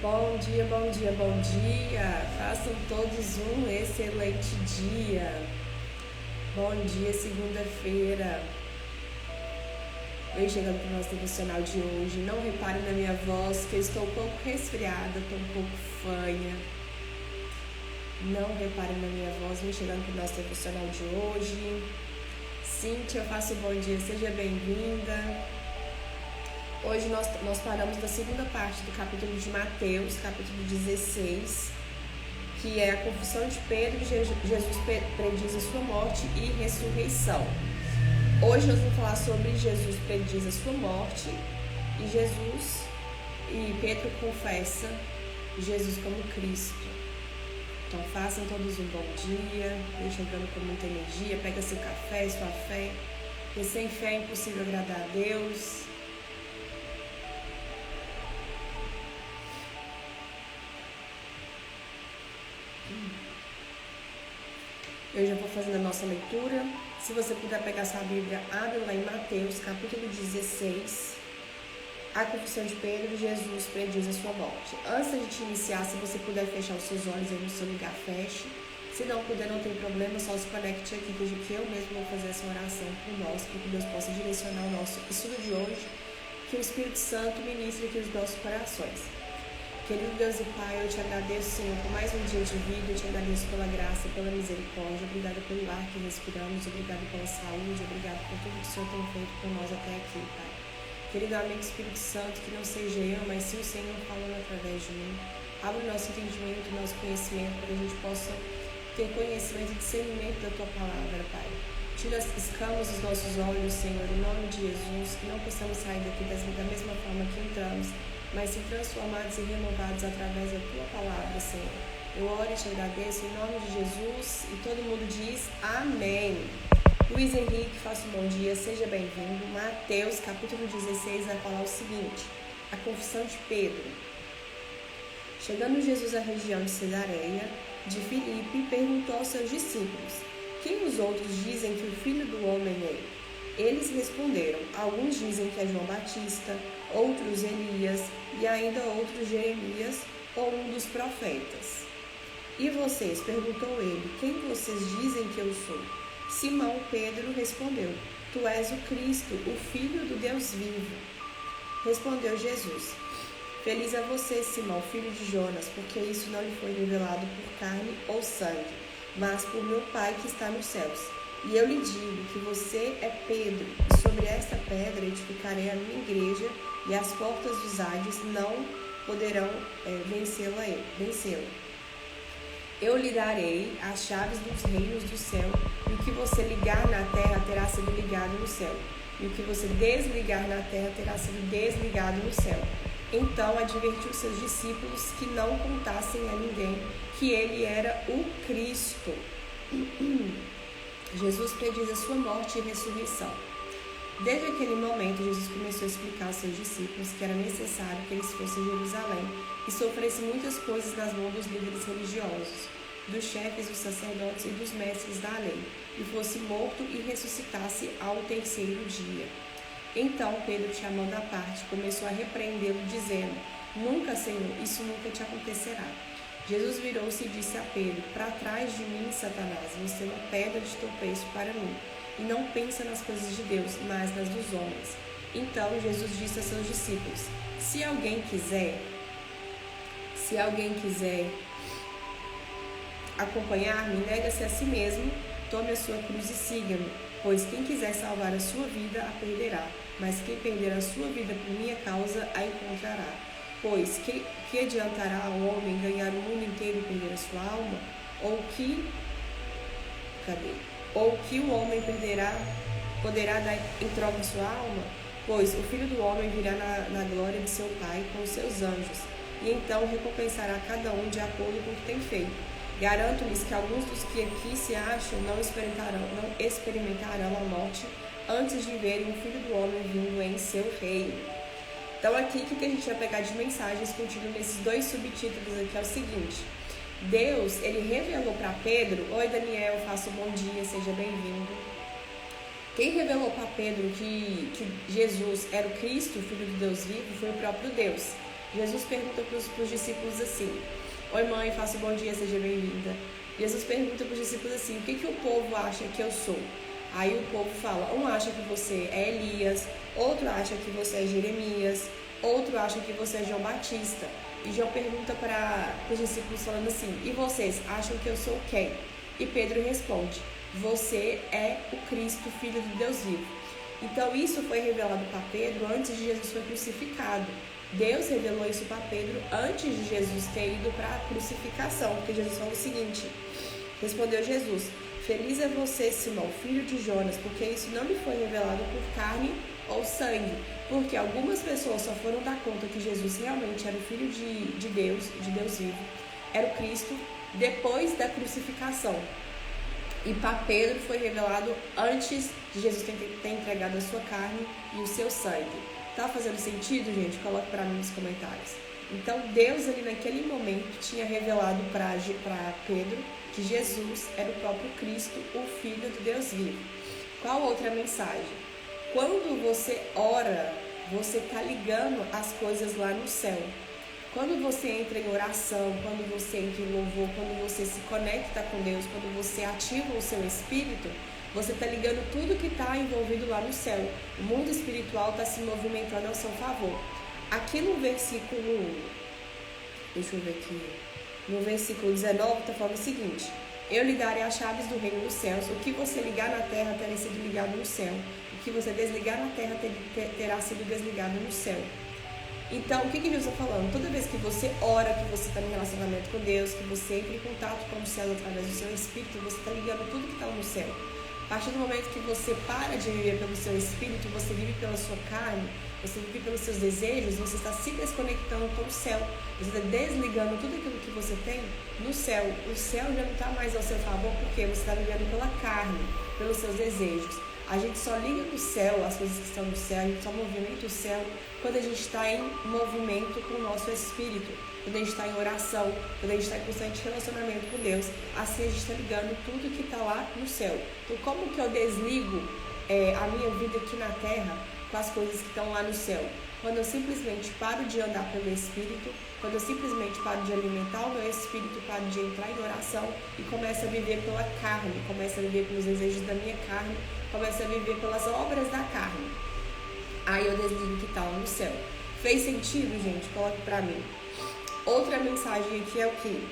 Bom dia, bom dia, bom dia. Façam todos um excelente dia. Bom dia, segunda-feira. Venho chegando para o nosso devocional de hoje. Não reparem na minha voz, que eu estou um pouco resfriada, estou um pouco fanha. Não reparem na minha voz. Venho chegando para o nosso devocional de hoje. Cíntia, eu faço bom dia, seja bem-vinda. Hoje nós paramos da segunda parte do capítulo de Mateus, capítulo 16, que é a confissão de Pedro. Jesus prediz a sua morte e ressurreição. Hoje nós vamos falar sobre Jesus prediz a sua morte e Pedro confessa Jesus como Cristo. Então façam todos um bom dia, vem chegando com muita energia, pega seu café, sua fé, porque sem fé é impossível agradar a Deus. Eu já vou fazendo a nossa leitura. Se você puder pegar sua Bíblia, abre lá em Mateus, capítulo 16. A confissão de Pedro, Jesus prediz a sua morte. Antes da gente iniciar, se você puder fechar os seus olhos aí no seu lugar, feche. Se não puder, não tem problema, só se conecte aqui, que eu mesmo vou fazer essa oração por nós, para que Deus possa direcionar o nosso estudo de hoje, que o Espírito Santo ministre aqui os nossos corações. Querido Deus e Pai, eu te agradeço, Senhor, por mais um dia de vida, eu te agradeço pela graça, pela misericórdia, obrigada pelo ar que respiramos, obrigada pela saúde, obrigada por tudo que o Senhor tem feito por nós até aqui, Pai. Querido amigo Espírito Santo, que não seja eu, mas sim o Senhor falando através de mim. Abre o nosso entendimento, o nosso conhecimento, para que a gente possa ter conhecimento e discernimento da Tua palavra, Pai. Tira as escamas dos nossos olhos, Senhor, em nome de Jesus, que não possamos sair daqui da mesma forma que entramos, mas se transformados e renovados através da Tua palavra, Senhor. Eu oro e te agradeço em nome de Jesus e todo mundo diz amém. Luiz Henrique, faça um bom dia, seja bem-vindo. Mateus, capítulo 16, vai falar o seguinte, a confissão de Pedro. Chegando Jesus à região de Cesareia de Filipe, perguntou aos seus discípulos, quem os outros dizem que o Filho do Homem é? Eles responderam, alguns dizem que é João Batista, outros Elias e ainda outros Jeremias ou um dos profetas. E vocês? Perguntou ele, quem vocês dizem que eu sou? Simão Pedro respondeu, tu és o Cristo, o Filho do Deus vivo. Respondeu Jesus, feliz é você, Simão, filho de Jonas, porque isso não lhe foi revelado por carne ou sangue, mas por meu Pai que está nos céus. E eu lhe digo que você é Pedro, e sobre esta pedra edificarei a minha igreja, e as portas dos Hades não poderão vencê-la. Eu lhe darei as chaves dos reinos do céu, e o que você ligar na terra terá sido ligado no céu, e o que você desligar na terra terá sido desligado no céu. Então advertiu seus discípulos que não contassem a ninguém que ele era o Cristo. Jesus prediz a sua morte e ressurreição. Desde aquele momento, Jesus começou a explicar aos seus discípulos que era necessário que eles fossem a Jerusalém e sofressem muitas coisas nas mãos dos líderes religiosos, dos chefes, dos sacerdotes e dos mestres da lei, e fosse morto e ressuscitasse ao terceiro dia. Então Pedro, chamando à parte, começou a repreendê-lo, dizendo, nunca, Senhor, isso nunca te acontecerá. Jesus virou-se e disse a Pedro, para trás de mim, Satanás, você é uma pedra de tropeço para mim, e não pensa nas coisas de Deus, mas nas dos homens. Então Jesus disse a seus discípulos, se alguém quiser acompanhar-me, nega-se a si mesmo, tome a sua cruz e siga-me, pois quem quiser salvar a sua vida, a perderá, mas quem perder a sua vida por minha causa, a encontrará. Pois que adiantará ao homem ganhar o mundo inteiro e perder a sua alma? Ou que o homem poderá dar em troca a sua alma? Pois o Filho do Homem virá na glória de seu Pai com os seus anjos, e então recompensará cada um de acordo com o que tem feito. Garanto-lhes que alguns dos que aqui se acham não experimentarão a morte antes de verem o Filho do Homem vindo em seu reino. Então aqui, o que a gente vai pegar de mensagens contido nesses dois subtítulos aqui é o seguinte. Deus, ele revelou para Pedro, oi Daniel, faça um bom dia, seja bem-vindo. Quem revelou para Pedro que Jesus era o Cristo, o Filho de Deus vivo, foi o próprio Deus. Jesus pergunta para os discípulos assim: oi mãe, faça um bom dia, seja bem-vinda. Jesus pergunta para os discípulos assim: o que o povo acha que eu sou? Aí o povo fala: um acha que você é Elias, outro acha que você é Jeremias, outro acha que você é João Batista. E João pergunta para os discípulos falando assim: e vocês acham que eu sou quem? E Pedro responde: você é o Cristo, Filho de Deus vivo. Então isso foi revelado para Pedro antes de Jesus ser crucificado. Deus revelou isso para Pedro antes de Jesus ter ido para a crucificação, porque Jesus falou o seguinte: respondeu Jesus: feliz é você, Simão, filho de Jonas, porque isso não lhe foi revelado por carne ou sangue, porque algumas pessoas só foram dar conta que Jesus realmente era o Filho de Deus vivo, era o Cristo, depois da crucificação. E para Pedro foi revelado antes de Jesus ter entregado a sua carne e o seu sangue. Tá fazendo sentido, gente? Coloque para mim nos comentários. Então Deus ali naquele momento tinha revelado para Pedro que Jesus era o próprio Cristo, o Filho de Deus vivo. Qual outra mensagem? Quando você ora, você está ligando as coisas lá no céu. Quando você entra em oração, quando você entra em louvor, quando você se conecta com Deus, quando você ativa o seu espírito, você está ligando tudo que está envolvido lá no céu. O mundo espiritual está se movimentando ao seu favor. Aqui no versículo, deixa eu ver aqui, no versículo 19 está falando o seguinte: eu lhe darei as chaves do reino dos céus, o que você ligar na terra terá sido ligado no céu, o que você desligar na terra terá sido desligado no céu. Então, o que Jesus está falando? Toda vez que você ora, que você está em relacionamento com Deus, que você entra em contato com o céu através do seu espírito, você está ligando tudo que está no céu. A partir do momento que você para de viver pelo seu espírito, você vive pela sua carne, você vive pelos seus desejos, você está se desconectando com o céu. Você está desligando tudo aquilo que você tem no céu. O céu já não está mais ao seu favor porque você está vivendo pela carne, pelos seus desejos. A gente só liga no céu, as coisas que estão no céu, a gente só movimenta o céu quando a gente está em movimento com o nosso espírito, quando a gente está em oração, quando a gente está em constante relacionamento com Deus. Assim a gente está ligando tudo que está lá no céu. Então, como que eu desligo a minha vida aqui na terra com as coisas que estão lá no céu? Quando eu simplesmente paro de andar pelo Espírito, quando eu simplesmente paro de alimentar o meu Espírito, paro de entrar em oração e começo a viver pela carne, começo a viver pelos desejos da minha carne, começo a viver pelas obras da carne. Aí eu desligo o que está lá no céu. Fez sentido, gente? Coloque pra mim. Outra mensagem aqui é o que?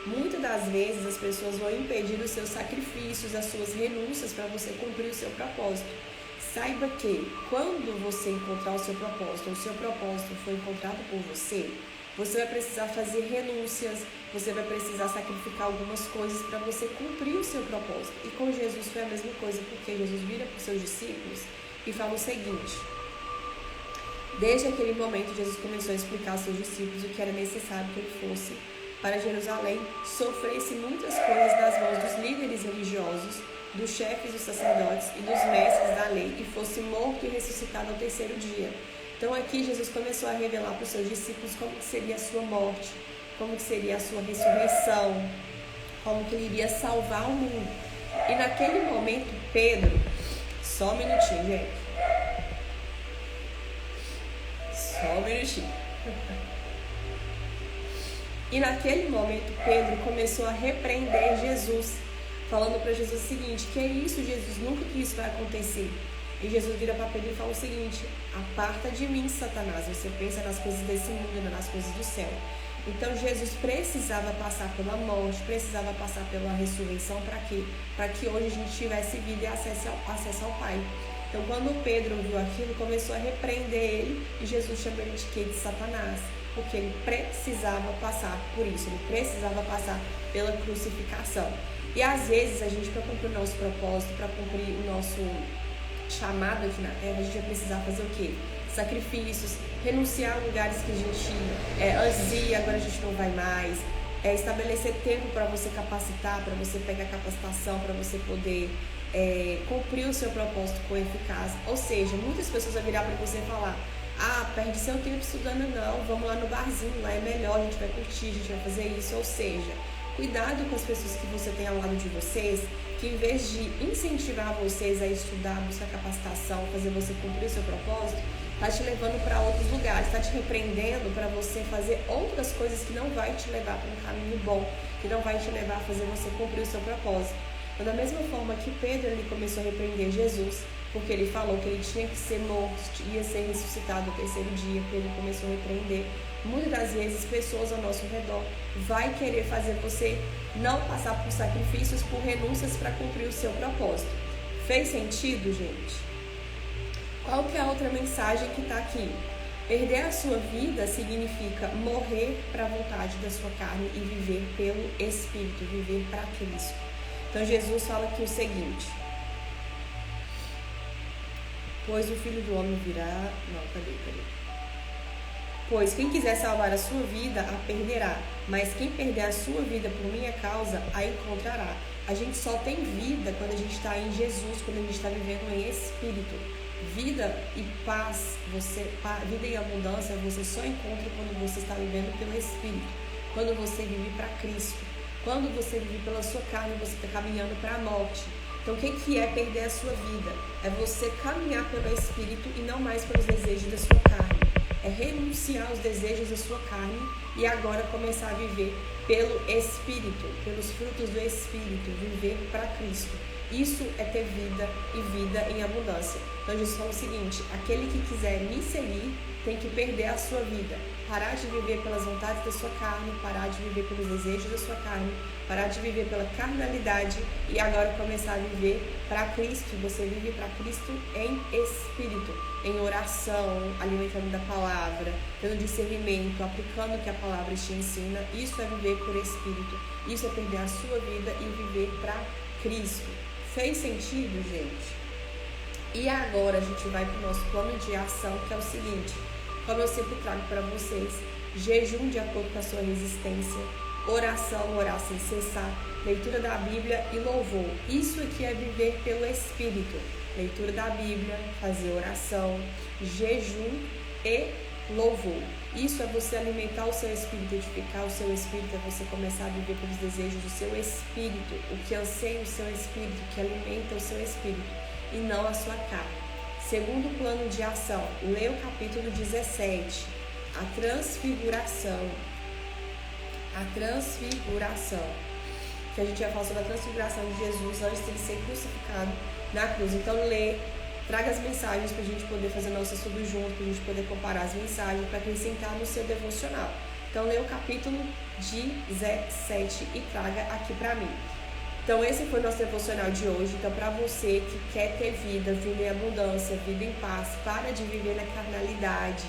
Muitas das vezes as pessoas vão impedir os seus sacrifícios, as suas renúncias para você cumprir o seu propósito. Saiba que quando você encontrar o seu propósito foi encontrado por você, você vai precisar fazer renúncias, você vai precisar sacrificar algumas coisas para você cumprir o seu propósito. E com Jesus foi a mesma coisa, porque Jesus vira para os seus discípulos e fala o seguinte: desde aquele momento, Jesus começou a explicar aos seus discípulos o que era necessário que ele fosse para Jerusalém, sofresse muitas coisas nas mãos dos líderes religiosos, dos chefes dos sacerdotes e dos mestres da lei, e fosse morto e ressuscitado ao terceiro dia. Então aqui Jesus começou a revelar para os seus discípulos como que seria a sua morte, como que seria a sua ressurreição, como que ele iria salvar o mundo. E naquele momento, Pedro, só um minutinho, gente. Só um minutinho. E naquele momento, Pedro começou a repreender Jesus, falando para Jesus o seguinte: que é isso, Jesus? Nunca que isso vai acontecer. E Jesus vira para Pedro e fala o seguinte: aparta de mim, Satanás, você pensa nas coisas desse mundo e não nas coisas do céu. Então Jesus precisava passar pela morte, precisava passar pela ressurreição. Para quê? Para que hoje a gente tivesse vida e acesso ao Pai. Então quando Pedro ouviu aquilo, começou a repreender ele, e Jesus chamou ele de quê? De Satanás, porque ele precisava passar por isso, ele precisava passar pela crucificação. E às vezes a gente, para cumprir o nosso propósito, para cumprir o nosso chamado aqui na terra, a gente vai precisar fazer o quê? Sacrifícios, renunciar a lugares que a gente antes ia, agora a gente não vai mais, estabelecer tempo para você capacitar, para você pegar capacitação, para você poder cumprir o seu propósito com eficácia. Ou seja, muitas pessoas vão virar para você e falar: ah, perde seu tempo estudando, não, vamos lá no barzinho, lá é melhor, a gente vai curtir, a gente vai fazer isso. Ou seja, cuidado com as pessoas que você tem ao lado de vocês, que em vez de incentivar vocês a estudar, buscar capacitação, fazer você cumprir o seu propósito, está te levando para outros lugares, está te repreendendo para você fazer outras coisas que não vai te levar para um caminho bom, que não vai te levar a fazer você cumprir o seu propósito. Então, da mesma forma que Pedro ele começou a repreender Jesus, porque ele falou que ele tinha que ser morto, ia ser ressuscitado no terceiro dia, porque ele começou a repreender. Muitas das vezes, pessoas ao nosso redor vai querer fazer você não passar por sacrifícios, por renúncias para cumprir o seu propósito. Fez sentido, gente? Qual que é a outra mensagem que está aqui? Perder a sua vida significa morrer para a vontade da sua carne e viver pelo Espírito, viver para Cristo. Então, Jesus fala aqui o seguinte: pois o Filho do Homem virá... Não, cadê? Pois quem quiser salvar a sua vida, a perderá. Mas quem perder a sua vida por minha causa, a encontrará. A gente só tem vida quando a gente está em Jesus, quando a gente está vivendo em Espírito. Vida e paz, vida e abundância, você só encontra quando você está vivendo pelo Espírito. Quando você vive para Cristo. Quando você vive pela sua carne, você está caminhando para a morte. Então, o que é perder a sua vida? É você caminhar pelo Espírito e não mais pelos desejos da sua carne. É renunciar aos desejos da sua carne e agora começar a viver pelo Espírito, pelos frutos do Espírito, viver para Cristo. Isso é ter vida e vida em abundância. Então, Jesus fala o seguinte: aquele que quiser me seguir tem que perder a sua vida, parar de viver pelas vontades da sua carne, parar de viver pelos desejos da sua carne, parar de viver pela carnalidade e agora começar a viver para Cristo. Você vive para Cristo em Espírito, em oração, alimentando da palavra, tendo discernimento, aplicando o que a palavra te ensina. Isso é viver por Espírito, isso é perder a sua vida e viver para Cristo. Fez sentido, gente? E agora a gente vai para o nosso plano de ação, que é o seguinte: como eu sempre trago para vocês, jejum de acordo com a sua resistência, oração, orar sem cessar, leitura da Bíblia e louvor. Isso aqui é viver pelo Espírito. Leitura da Bíblia, fazer oração, jejum e louvor. Isso é você alimentar o seu espírito, edificar o seu espírito, é você começar a viver pelos desejos do seu espírito, o que anseia o seu espírito, o que alimenta o seu espírito, e não a sua carne. Segundo plano de ação, leia o capítulo 17, a transfiguração. A transfiguração, que a gente vai falar sobre a transfiguração de Jesus antes de ele ser crucificado na cruz. Então, lê, traga as mensagens para a gente poder fazer nosso estudo junto, para a gente poder comparar as mensagens, para acrescentar no seu devocional. Então, lê o capítulo 17 e traga aqui para mim. Então, esse foi o nosso devocional de hoje. Então, para você que quer ter vida, vida em abundância, vida em paz, para de viver na carnalidade,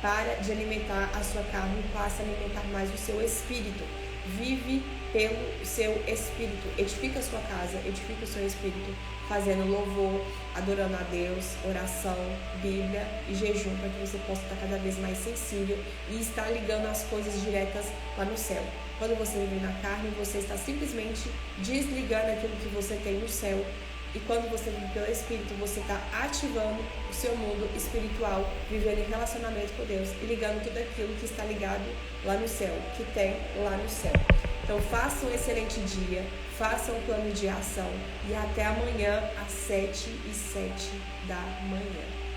para de alimentar a sua carne e passa a alimentar mais o seu espírito. Vive pelo seu espírito. Edifica a sua casa, edifica o seu espírito, fazendo louvor, adorando a Deus, oração, Bíblia e jejum, para que você possa estar cada vez mais sensível e estar ligando as coisas diretas lá no céu. Quando você vive na carne, você está simplesmente desligando aquilo que você tem no céu. E quando você vive pelo Espírito, você está ativando o seu mundo espiritual, vivendo em relacionamento com Deus e ligando tudo aquilo que está ligado lá no céu, que tem lá no céu. Então, faça um excelente dia, faça um plano de ação e até amanhã às 7h07 da manhã.